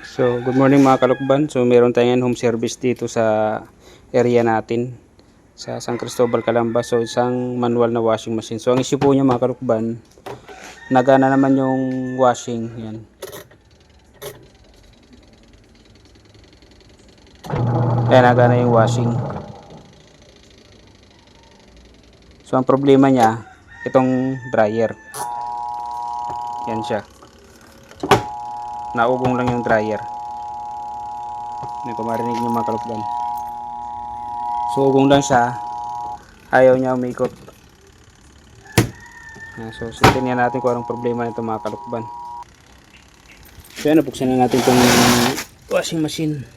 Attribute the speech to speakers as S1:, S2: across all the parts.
S1: So, good morning mga kalukban. So, meron tayong home service dito sa area natin sa San Cristobal, Calamba. So, isang manual na washing machine. So, ang issue po niya mga kalukban, nagana naman yung washing. Yan. Ayan, nagana yung washing. So, ang problema niya, itong dryer. Yan siya. Naugong lang yung dryer. Hindi ko marinig yung mga kalukban. So, ugong lang siya. Ayaw niya umikot. So, tingnan natin kung anong problema nito mga kalukban. So, yan, buksan na natin itong washing machine.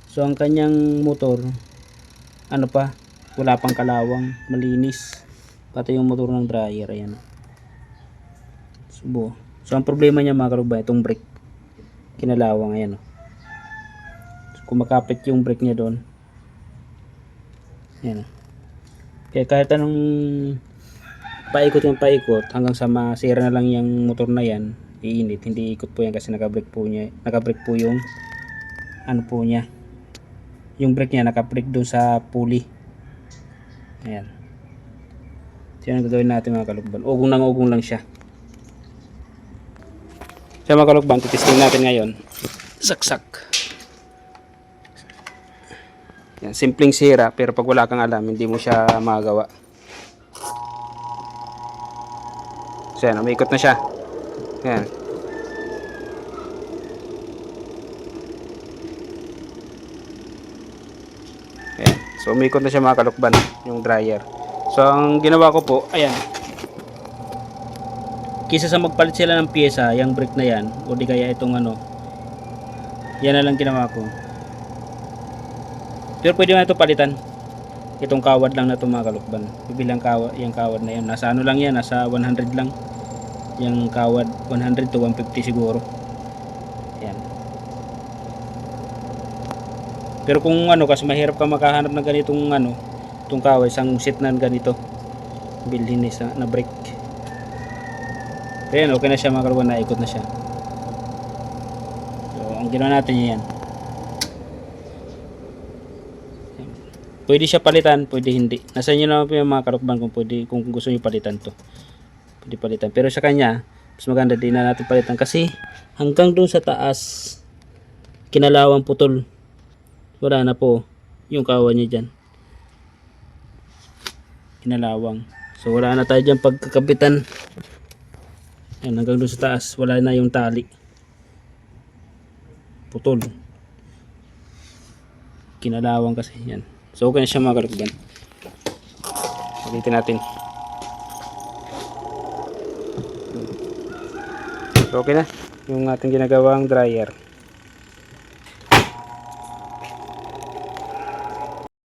S1: So, ang kanyang motor, ano pa, wala pang kalawang, malinis. Pati yung motor ng dryer, ayan. Subo. So, ang problema niya mga kalukban, itong brake. Kinalawang, ayan. So, kumakapit yung brake niya doon. Ayan. Kaya kahit anong paikot yung paikot, hanggang sa masira na lang yung motor na yan, iinit, hindi ikot po yan kasi naka-brake po yung ano po niya, yung brake niya naka-brake doon sa pulley. Ayan. So yan ang gagawin natin mga kalukban. Ugong lang siya. So mga kalukban, titesting natin ngayon. Saksak. Yan, simpleng sira, pero pag wala kang alam, hindi mo siya magagawa. So yan, umikot na siya. Yan. Yan. So umikot na siya mga kalukban, yung dryer. So ang ginawa ko po, ayan. Kisa sa magpalit sila ng pyesa, yung brake na yan, o di kaya itong ano, yan na lang ginawa ko. Pero pwede na ito palitan. Itong kawad lang na ito mga kalukban. Bibilang kawad, yung kawad na yan. Nasa ano lang yan, nasa 100 lang. Yung kawad, 100 to 150 siguro. Yan. Pero kung ano, kasi mahirap ka makahanap ng ganitong ano, itong kawad, isang set na ganito. Bilhin na brake. Pero yan, okay na siya mga kalukban, naikot na siya. So, ang ginawa natin yan. Pwede siya palitan, pwede hindi. Nasa inyo naman po yung mga kalukban kung pwede, kung gusto niyo palitan to. Pwede palitan. Pero sa kanya, mas maganda din na natin palitan kasi hanggang doon sa taas kinalawang putol. Wala na po yung kawan niya diyan. Kinalawang. So wala na tayo diyan pagkakabitan. Yan, hanggang doon sa taas wala na yung tali. Putol. Kinalawang kasi yan. So okay na siya mga kalukban. Ulitin natin. So okay na yung ating ginagawang dryer.